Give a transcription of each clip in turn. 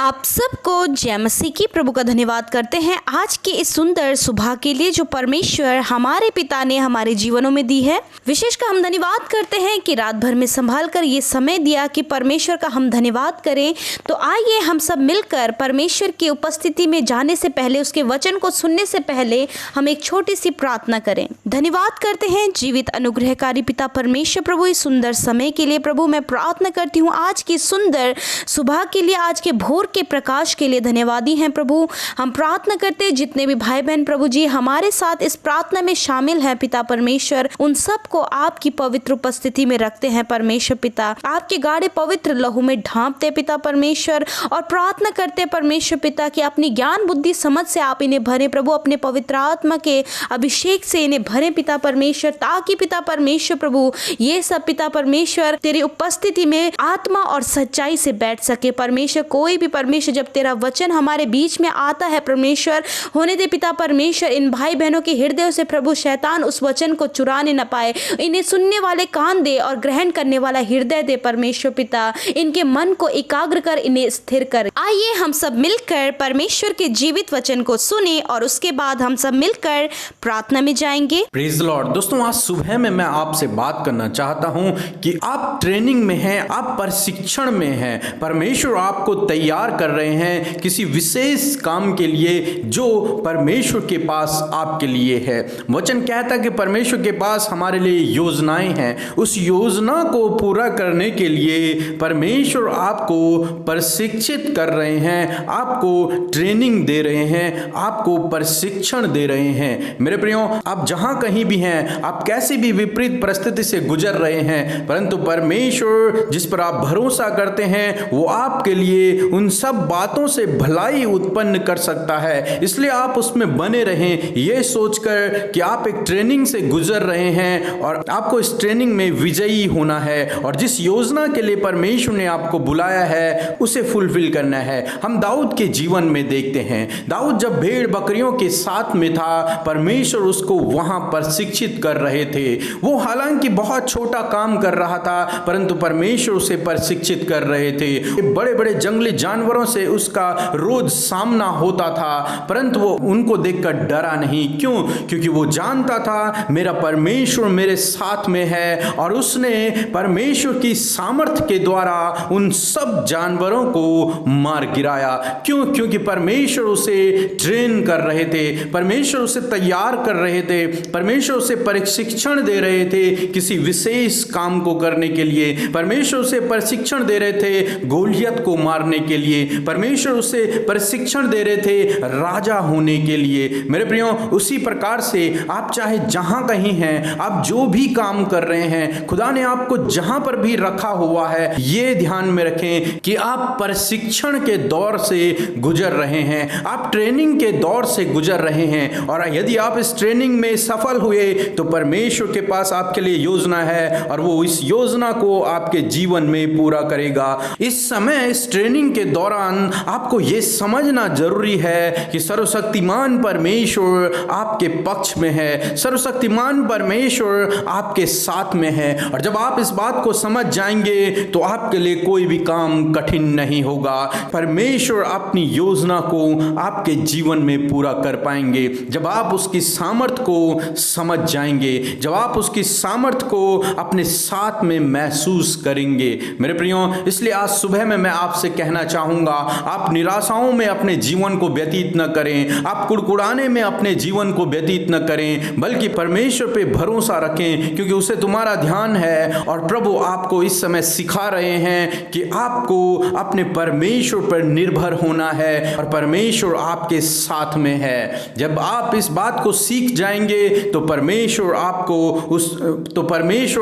आप सबको जय मसीह की। प्रभु का धन्यवाद करते हैं आज की इस सुंदर सुबह के लिए जो परमेश्वर हमारे पिता ने हमारे जीवनों में दी है। विशेषकर हम धन्यवाद करते हैं कि रात भर में संभाल कर ये समय दिया कि परमेश्वर का हम धन्यवाद करें। तो आइए हम सब मिलकर परमेश्वर की उपस्थिति में जाने से पहले, उसके वचन को सुनने से पहले हम एक छोटी सी प्रार्थना करें। धन्यवाद करते हैं जीवित अनुग्रहकारी पिता परमेश्वर प्रभु, इस सुंदर समय के लिए प्रभु मैं प्रार्थना करती हूँ। आज की सुंदर सुबह के लिए, आज के भोर के प्रकाश के लिए धन्यवादी हैं प्रभु। हम प्रार्थना करते हैं जितने भी भाई बहन प्रभु जी हमारे साथ इस प्रार्थना में शामिल हैं पिता परमेश्वर, उन सबको आपकी पवित्र उपस्थिति में रखते हैं परमेश्वर पिता। आपके गाढ़े पवित्र लहू में ढांपते पिता परमेश्वर, और प्रार्थना करते परमेश्वर पिता कि अपनी ज्ञान बुद्धि समझ से आप इन्हें भरे प्रभु, अपने पवित्र आत्मा के अभिषेक से इन्हें भरे पिता परमेश्वर, ताकि पिता परमेश्वर प्रभु ये सब पिता परमेश्वर तेरी उपस्थिति में आत्मा और सच्चाई से बैठ सके परमेश्वर। कोई भी परमेश्वर जब तेरा वचन हमारे बीच में आता है परमेश्वर, होने दे पिता परमेश्वर इन भाई बहनों के हृदयों से प्रभु शैतान उस वचन को चुराने न पाए। इन्हें सुनने वाले कान दे और ग्रहण करने वाला हृदय दे परमेश्वर पिता। इनके मन को एकाग्र कर, इन्हें स्थिर कर। आइए हम सब मिलकर परमेश्वर के जीवित वचन को सुने और उसके बाद हम सब मिलकर प्रार्थना में जाएंगे। Praise the Lord. दोस्तों, आज सुबह में मैं आपसे बात करना चाहता हूं कि आप ट्रेनिंग में हैं, आप प्रशिक्षण में हैं। परमेश्वर आपको तैयार कर रहे हैं किसी विशेष काम के लिए जो परमेश्वर के पास आपके लिए है। वचन कहता है कि परमेश्वर के पास हमारे लिए योजनाएं हैं। उस योजना को पूरा करने के लिए परमेश्वर आपको प्रशिक्षित कर रहे हैं, आपको ट्रेनिंग दे रहे हैं, आपको प्रशिक्षण दे रहे हैं। मेरे प्रियो, आप जहां कहीं भी हैं, आप कैसी भी विपरीत परिस्थिति से गुजर रहे हैं, परंतु परमेश्वर जिस पर आप भरोसा करते हैं वो आपके लिए उन सब बातों से भलाई उत्पन्न कर सकता है। इसलिए आप उसमें बने रहें, ये सोचकर कि आप एक ट्रेनिंग से गुजर रहे हैं और आपको इस ट्रेनिंग में विजयी होना है, और जिस योजना के लिए परमेश्वर ने आपको बुलाया है उसे फुलफिल करना है। हम दाऊद के जीवन में देखते हैं, दाऊद जब भेड़ बकरियों के साथ में था, परमेश्वर उसको वहां प्रशिक्षित कर रहे थे। वो हालांकि बहुत छोटा काम कर रहा था, परंतु परमेश्वर उसे प्रशिक्षित कर रहे थे। बड़े बड़े जंगली जानवरों से उसका रोज सामना होता था, परंतु वो उनको देखकर डरा नहीं। क्यों? क्योंकि वो जानता था मेरा परमेश्वर मेरे साथ में है, और उसने परमेश्वर की सामर्थ्य के द्वारा उन सब जानवरों को मार गिराया। क्यों? क्योंकि परमेश्वर उसे ट्रेन कर रहे थे, परमेश्वर उसे तैयार कर रहे थे, परमेश्वर उसे प्रशिक्षण दे रहे थे किसी विशेष काम को करने के लिए। परमेश्वर उसे प्रशिक्षण दे रहे थे गोलियत को मारने के लिए, परमेश्वर उसे प्रशिक्षण दे रहे थे राजा होने के लिए। मेरे प्रियो, उसी प्रकार से आप चाहे जहां कहीं हैं, आप जो भी काम कर रहे हैं, खुदा ने आपको जहां पर भी रखा हुआ है, ये ध्यान में रखें कि आप प्रशिक्षण के दौर से गुजर रहे हैं, आप ट्रेनिंग के दौर से गुजर रहे हैं। और यदि आप इस ट्रेनिंग में सफल हुए तो परमेश्वर के पास आपके लिए योजना है, और वो इस योजना को आपके जीवन में पूरा करेगा। इस समय इस ट्रेनिंग के दौरान आपको यह समझना जरूरी है कि सर्वशक्तिमान परमेश्वर आपके पक्ष में है, सर्वशक्तिमान परमेश्वर आपके साथ में है। और जब आप इस बात को समझ जाएंगे तो आपके लिए कोई भी काम कठिन नहीं होगा। परमेश्वर अपनी योजना को आपके जीवन में पूरा कर पाएंगे जब आप उसकी सामर्थ्य को समझ जाएंगे, जब आप उसकी सामर्थ्य को अपने साथ में महसूस करेंगे। मेरे प्रियो, इसलिए आज सुबह में मैं आपसे कहना चाहूंगा, आप निराशाओं में अपने जीवन को व्यतीत न करें, आप कुड़कुड़ाने में अपने जीवन को व्यतीत न करें, बल्कि परमेश्वर पे भरोसा रखें, क्योंकि उसे तुम्हारा ध्यान है। और प्रभु आपको इस समय सिखा रहे हैं कि आपको अपने परमेश्वर पर निर्भर होना है, और परमेश्वर आपके साथ में है। जब आप इस बात को सीख जाएंगे तो परमेश्वर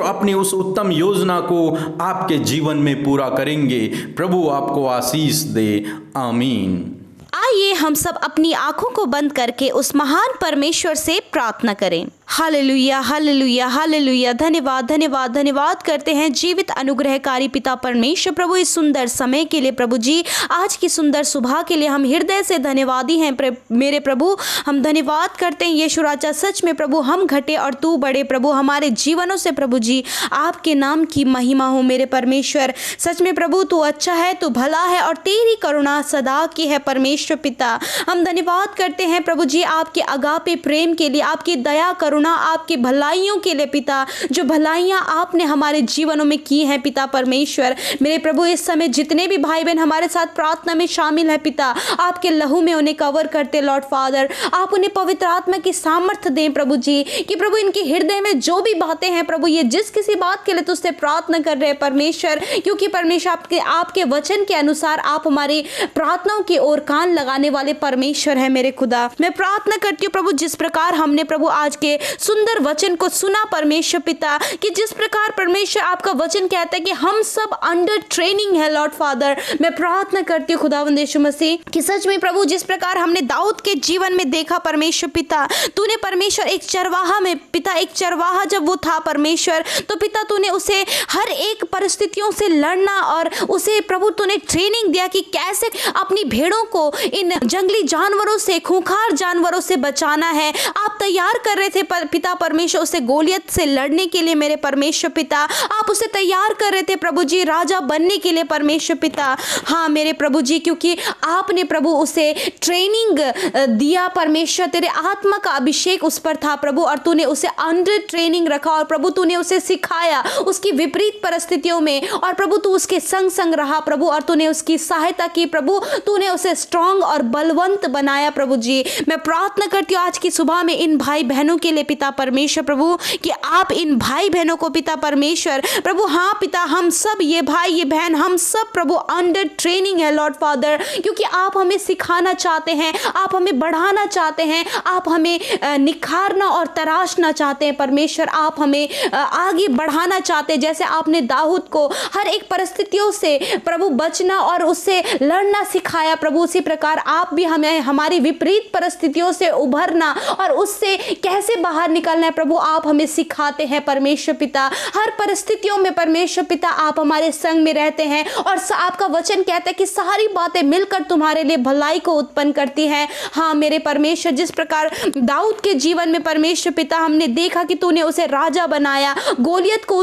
अपनी उस उत्तम योजना को आपके जीवन में पूरा करेंगे। प्रभु आपको आशीष दे। आमीन। आइए हम सब अपनी आंखों को बंद करके उस महान परमेश्वर से प्रार्थना करें। Hallelujah, hallelujah, hallelujah. धन्यवाद, धन्यवाद, धन्यवाद करते हैं जीवित अनुग्रहकारी पिता परमेश्वर प्रभु इस सुंदर समय के लिए। प्रभु जी, आज की सुंदर सुबह के लिए हम हृदय से धन्यवादी हैं मेरे प्रभु। हम धन्यवाद करते हैं यीशु राजा, सच में प्रभु हम घटे और तू बड़े प्रभु हमारे जीवनों से। प्रभु जी, आपके नाम की महिमा हो मेरे परमेश्वर। सच में प्रभु तू अच्छा है, तू भला है और तेरी करुणा सदा की है परमेश्वर पिता। हम धन्यवाद करते हैं प्रभु जी आपके अगापे प्रेम के लिए, आपकी दया करुणा, आपकी भलाइयों के लिए पिता, जो भलाइयां आपने हमारे जीवनों में की हैं पिता परमेश्वर। मेरे प्रभु इस समय जितने भी भाई बहन हमारे साथ प्रार्थना में शामिल है पिता, आपके लहू में उन्हें कवर करते लॉर्ड फादर। आप उन्हें पवित्र आत्मा की सामर्थ्य दें प्रभु जी, कि प्रभु इनके हृदय में जो भी बातें हैं प्रभु, ये जिस किसी बात के लिए तुझसे प्रार्थना कर रहे हैं परमेश्वर, क्योंकि परमेश्वर आपके वचन के अनुसार आप हमारी प्रार्थनाओं की ओर कान लगाने वाले परमेश्वर है मेरे खुदा। मैं प्रार्थना करती हूँ प्रभु, जिस प्रकार हमने प्रभु आज के सुंदर वचन को सुना परमेश्वर पिता, कि जिस प्रकार परमेश्वर आपका वचन कहता है कि हम सब अंडर ट्रेनिंग है लॉर्ड फादर। मैं प्रार्थना करती हूँ खुदावंद यीशु मसीह कि सच में प्रभु जिस प्रकार हमने दाऊद के जीवन में देखा परमेश्वर पिता, तूने परमेश्वर एक चरवाहा में पिता, एक चरवाहा जब वो था परमेश्वर, तो पिता तूने उसे हर एक परिस्थितियों से लड़ना और उसे प्रभु तूने ट्रेनिंग दिया कि कैसे अपनी भेड़ों को इन जंगली जानवरों से, खूंखार जानवरों से बचाना है। आप तैयार कर रहे थे पिता परमेश्वर उसे गोलियत से लड़ने के लिए मेरे परमेश्वर पिता। आप उसे तैयार कर रहे थे प्रभु जी राजा बनने के लिए परमेश्वर पिता। हाँ मेरे प्रभु जी, क्योंकि आपने प्रभु उसे ट्रेनिंग दिया परमेश्वर, तेरे आत्मा का अभिषेक उस पर था प्रभु, और तूने उसे अंडर ट्रेनिंग रखा और प्रभु तूने उसे सिखाया उसकी विपरीत परिस्थितियों में, और प्रभु तू उसके संग संग रहा प्रभु, और तूने उसकी सहायता की प्रभु, तूने उसे स्ट्रांग और बलवंत बनाया प्रभु जी। मैं प्रार्थना करती हूँ आज की सुबह में इन भाई बहनों के लिए पिता परमेश्वर प्रभु, कि आप इन भाई बहनों को पिता परमेश्वर प्रभु, हाँ पिता, हम सब ये भाई ये बहन हम सब प्रभु अंडर ट्रेनिंग है लॉर्ड फादर, क्योंकि आप हमें सिखाना चाहते हैं, आप हमें बढ़ाना चाहते हैं, आप हमें निखारना और तराशना चाहते हैं परमेश्वर, आप हमें आगे बढ़ाना चाहते हैं। जैसे आपने दाऊद को हर एक परिस्थितियों से प्रभु बचना और उससे लड़ना सिखाया प्रभु, उसी प्रकार आप भी हमें हमारी विपरीत परिस्थितियों से उभरना और उससे कैसे बाहर निकलना है प्रभु, आप हमें सिखाते हैं परमेश्वर पिता। हर परिस्थितियों में परमेश्वर पिता आप हमारे संग में रहते हैं, और आपका वचन कहता है कि सारी बातें मिलकर तुम्हारे लिए भलाई को उत्पन्न करती हैं। हाँ मेरे परमेश्वर, जिस प्रकार दाऊद के जीवन में परमेश्वर पिता हमने देखा कि तूने उसे राजा बनाया, गोलियत को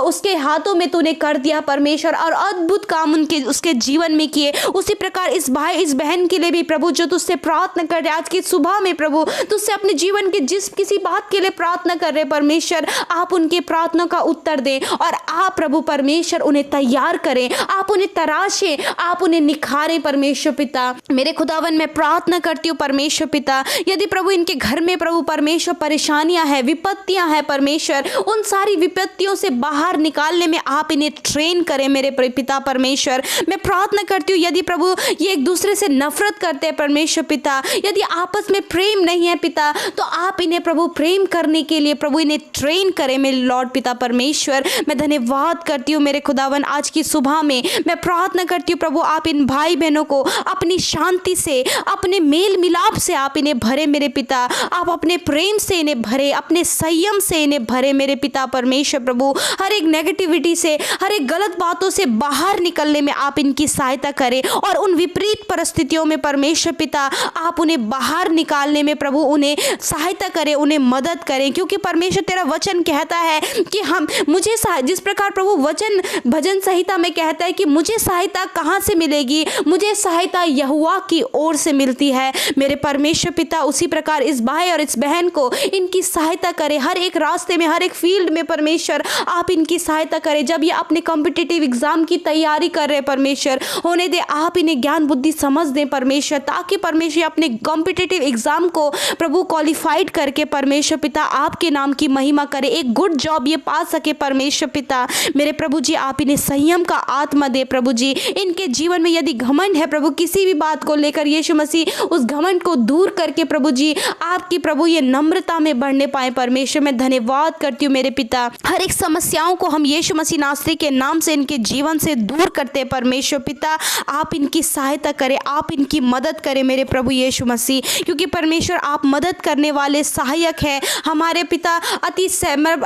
उसके हाथों में तूने कर दिया परमेश्वर, और अद्भुत काम उसके जीवन में किए। उसी प्रकार इस भाई इस बहन के लिए भी प्रभु, जो तुझसे प्रार्थना कर रहे आज की सुबह में प्रभु, तुझसे अपने जीवन के जिस किसी बात के लिए प्रार्थना कर रहे परमेश्वर, आप उनके प्रार्थना का उत्तर दें, और आप प्रभु परमेश्वर उन्हें तैयार करें, आप उन्हें तराशें, आप उन्हें निखारें परमेश्वर पिता। मेरे खुदावन मैं प्रार्थना करती हूँ परमेश्वर पिता, यदि प्रभु इनके घर में प्रभु परमेश्वर परेशानियां हैं, विपत्तियां हैं परमेश्वर, उन सारी विपत्तियों से बाहर निकालने में आप इन्हें ट्रेन करें मेरे पिता परमेश्वर। मैं प्रार्थना करती हूँ यदि प्रभु ये एक दूसरे से नफरत करते हैं परमेश्वर पिता, यदि आपस में प्रेम नहीं है पिता, तो आप इन्हें प्रभु प्रेम करने के लिए प्रभु इन्हें ट्रेन करें मेरे लॉर्ड पिता परमेश्वर। मैं धन्यवाद करती हूँ मेरे खुदावन आज की सुबह में मैं प्रार्थना करती हूँ प्रभु, आप इन भाई बहनों को अपनी शांति से, अपने मेल मिलाप से आप इन्हें भरे मेरे पिता, आप अपने प्रेम से इन्हें भरे, अपने संयम से इन्हें भरे मेरे पिता परमेश्वर प्रभु। हर एक नेगेटिविटी से, हर एक गलत बातों से बाहर निकलने में आप इनकी सहायता करें, और उन विपरीत परिस्थितियों में परमेश्वर पिता आप उन्हें बाहर निकालने में प्रभु उन्हें सहायता करें, उन्हें मदद करें, क्योंकि परमेश्वर तेरा वचन कहता है कि हम मुझे जिस प्रकार प्रभु वचन भजन संहिता में कहता है कि मुझे सहायता कहाँ से मिलेगी, मुझे सहायता यहोवा की ओर से मिलती है मेरे परमेश्वर पिता। उसी प्रकार इस भाई और इस बहन को इनकी सहायता करें, हर एक रास्ते में, हर एक फील्ड में परमेश्वर आप इनकी सहायता करें। जब ये अपने कॉम्पिटिटिव एग्जाम की तैयारी कर रहे हैं परमेश्वर, होने दे आप इन्हें ज्ञान बुद्धि समझ दें परमेश्वर, ताकि परमेश्वर अपने कॉम्पिटिटिव एग्जाम को प्रभु क्वालिफाइड करके परमेश्वर पिता आपके नाम की महिमा करे, एक गुड जॉब ये पा सके परमेश्वर पिता। मेरे प्रभु जी आप इन्हें संयम का आत्मा दे प्रभु जी। इनके जीवन में यदि घमंड है प्रभु किसी भी बात को लेकर, यीशु मसीह उस घमंड को दूर करके प्रभु जी आपकी प्रभु ये नम्रता में बढ़ने पाए परमेश्वर। मैं धन्यवाद करती हूँ मेरे पिता, हर एक समस्याओं को हम यीशु मसीह नासरी के नाम से इनके जीवन से दूर करते हैं परमेश्वर पिता। आप इनकी सहायता करें करें, आप इनकी मदद करें मेरे प्रभु यीशु मसीह, क्योंकि परमेश्वर आप मदद करने वाले सहायक हैं हमारे पिता।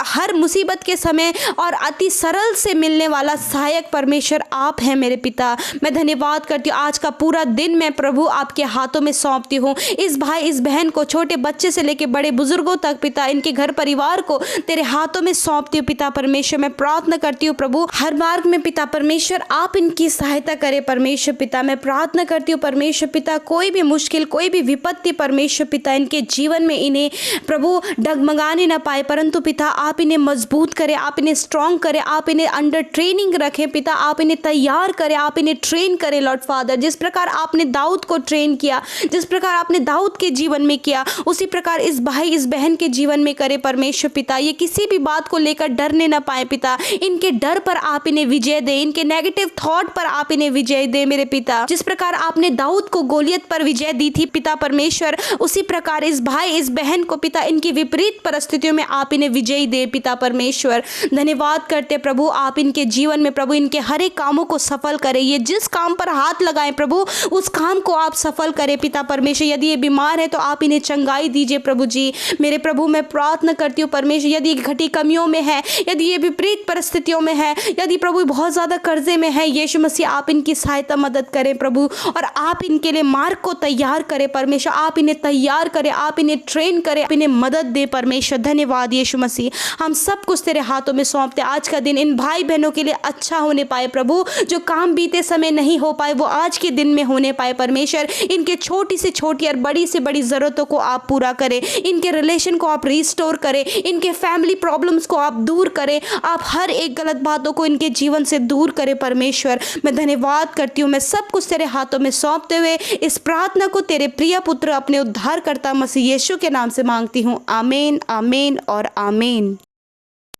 हर मुसीबत के समय और अति सरल से मिलने वाला सहायक परमेश्वर आप हैं मेरे पिता। मैं धन्यवाद करती हूँ, आज का पूरा दिन मैं प्रभु आपके हाथों में सौंपती हूँ। इस भाई इस बहन को, छोटे बच्चे से लेकर बड़े बुजुर्गों तक पिता, इनके घर परिवार को तेरे हाथों में सौंपती हूँ पिता परमेश्वर। मैं प्रार्थना करती हूँ प्रभु हर मार्ग में पिता परमेश्वर आप इनकी सहायता करें परमेश्वर पिता। मैं प्रार्थना करती हूँ परमेश्वर पिता, कोई भी मुश्किल, कोई भी विपत्ति परमेश्वर पिता इनके जीवन में इन्हें प्रभु डगमगाने ना पाए, परंतु पिता आप इन्हें मजबूत करें, आप इन्हें स्ट्रॉन्ग करें, आप इन्हें अंडर ट्रेनिंग रखें पिता, आप इन्हें तैयार करें, आप इन्हें ट्रेन करें लॉर्ड फादर। जिस प्रकार आपने दाऊद को ट्रेन किया, जिस प्रकार आपने दाऊद के जीवन में किया, उसी प्रकार इस भाई इस बहन के जीवन में करे परमेश्वर पिता। ये किसी भी बात को लेकर डरने ना पाए पिता, इनके डर पर आप इन्हें विजय दे, इनके नेगेटिव थॉट पर आप इन्हें विजय दे मेरे पिता। जिस प्रकार आपने दाऊद को गोलियत पर विजय दी थी पिता परमेश्वर, उसी प्रकार इस भाई इस बहन को पिता इनकी विपरीत परिस्थितियों में आप इन्हें विजयी दे पिता परमेश्वर। धन्यवाद करते प्रभु, आप इनके जीवन में प्रभु इनके हर एक कामों को सफल करें, ये जिस काम पर हाथ लगाएं प्रभु उस काम को आप सफल करें पिता परमेश्वर। यदि ये बीमार है तो आप इन्हें चंगाई दीजिए प्रभु जी मेरे प्रभु। मैं प्रार्थना करती हूँ परमेश्वर, यदि घटी कमियों में है, यदि ये विपरीत परिस्थितियों में है, यदि प्रभु बहुत ज़्यादा कर्जे में है, यीशु मसीह आप इनकी सहायता मदद करें प्रभु, और आप इनके लिए मार्ग को तैयार करें परमेश्वर। आप इन्हें तैयार करें, आप इन्हें ट्रेन करें, आप इन्हें मदद दे परमेश्वर। धन्यवाद यीशु मसीह, हम सब कुछ तेरे हाथों में सौंपते। आज का दिन इन भाई बहनों के लिए अच्छा होने पाए प्रभु, जो काम बीते समय नहीं हो पाए वो आज के दिन में होने पाए परमेश्वर। इनके छोटी से छोटी और बड़ी से बड़ी ज़रूरतों को आप पूरा करें, इनके रिलेशन को आप रिस्टोर करें, इनके फैमिली प्रॉब्लम्स को आप दूर करें, आप हर एक गलत बातों को इनके जीवन से दूर करें परमेश्वर। मैं धन्यवाद करती हूँ, मैं सब कुछ तेरे हाथों में सौंपते हुए इस प्रार्थना को तेरे प्रिय पुत्र अपने उद्धारकर्ता मसीह यीशु के नाम से मांगती हूँ। आमीन, आमीन और आमीन।